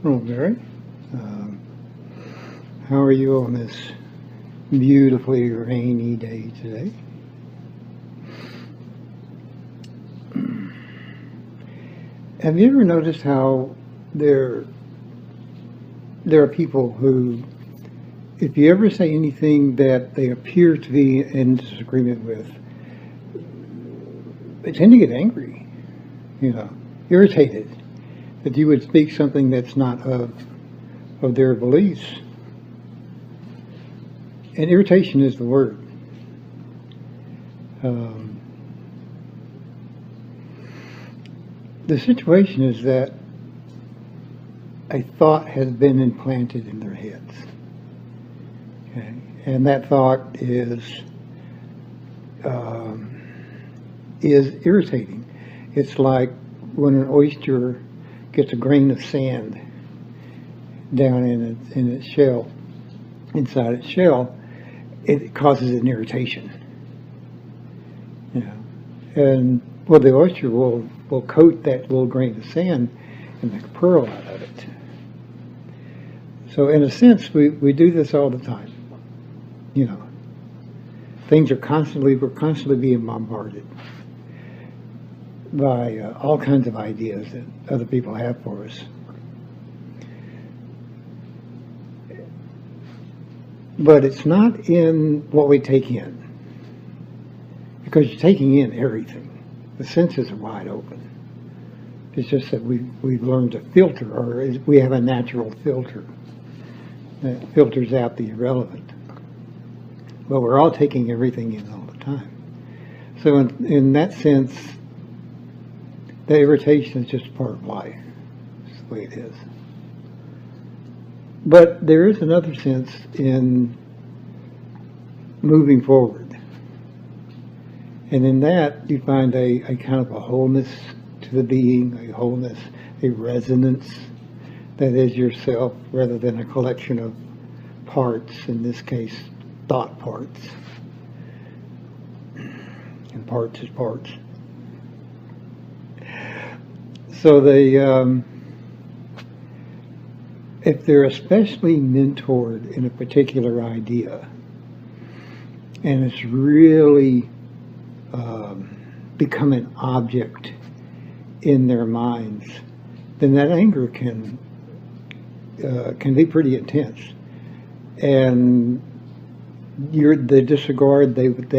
Hello, Mary. Um, how are you on this beautifully rainy day today? Have you ever noticed how there there are people who, if you ever say anything that they appear to be in disagreement with, they tend to get angry, you know, irritated that you would speak something that's not of their beliefs. And irritation is the word. Um, the situation is that a thought has been implanted in their heads. Okay? And that thought is irritating. It's like when an oyster gets a grain of sand down in its shell, inside its shell, it causes an irritation. You know, and well, the oyster will coat that little grain of sand and make a pearl out of it. So in a sense, we do this all the time. You know, we're constantly being bombarded by all kinds of ideas that other people have for us. But it's not in what we take in, because you're taking in everything. The senses are wide open. It's just that we've learned to filter, or we have a natural filter that filters out the irrelevant. But we're all taking everything in all the time. So in that sense, the irritation is just part of life. It's the way it is. But there is another sense in moving forward. And in that, you find a kind of a wholeness to the being, a wholeness, a resonance that is yourself, rather than a collection of parts, in this case, thought parts. And parts is parts. So if they're especially mentored in a particular idea, and it's really become an object in their minds, then that anger can be pretty intense, and the disregard they would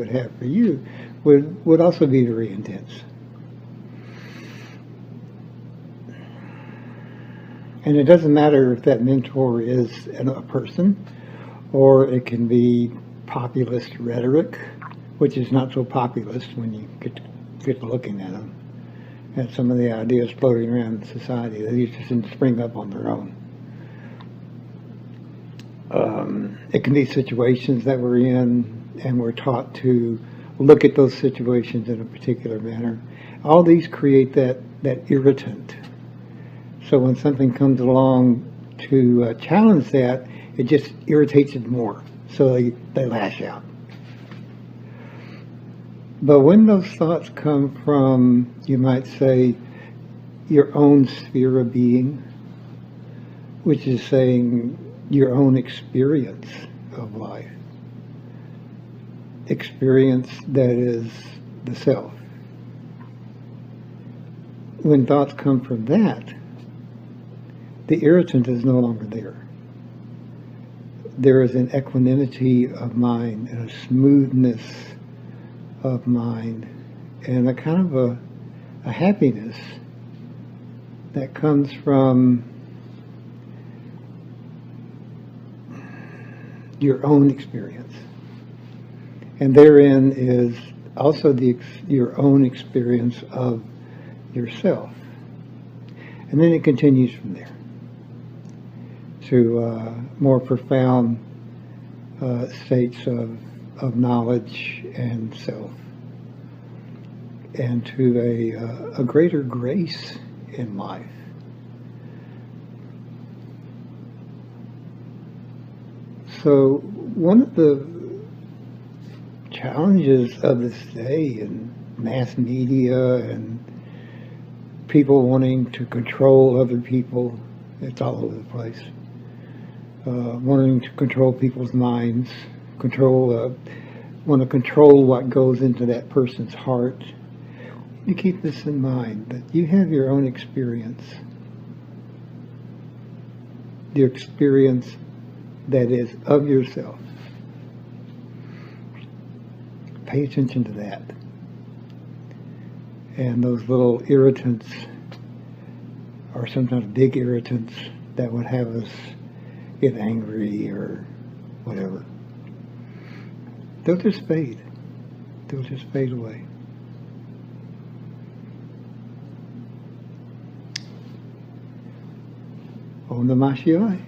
have for you would also be very intense. And it doesn't matter if that mentor is a person, or it can be populist rhetoric, which is not so populist when you get to looking at them, at some of the ideas floating around in society. They just didn't spring up on their own. It can be situations that we're in, and we're taught to look at those situations in a particular manner. All these create that irritant. So when something comes along to challenge that, it just irritates it more. So they lash out. But when those thoughts come from, you might say, your own sphere of being, which is saying your own experience of life, experience that is the self. When thoughts come from that, the irritant is no longer there. There is an equanimity of mind and a smoothness of mind and a kind of a happiness that comes from your own experience. And therein is also your own experience of yourself. And then it continues from there to more profound states of knowledge and self, and to a greater grace in life. So one of the challenges of this day in mass media and people wanting to control other people. It's all over the place. Wanting to control people's minds, want to control what goes into that person's heart. You keep this in mind, that you have your own experience. The experience that is of yourself. Pay attention to that. And those little irritants are sometimes big irritants that would have us get angry or whatever. They'll just fade. They'll just fade away. Om Namah Shivaya.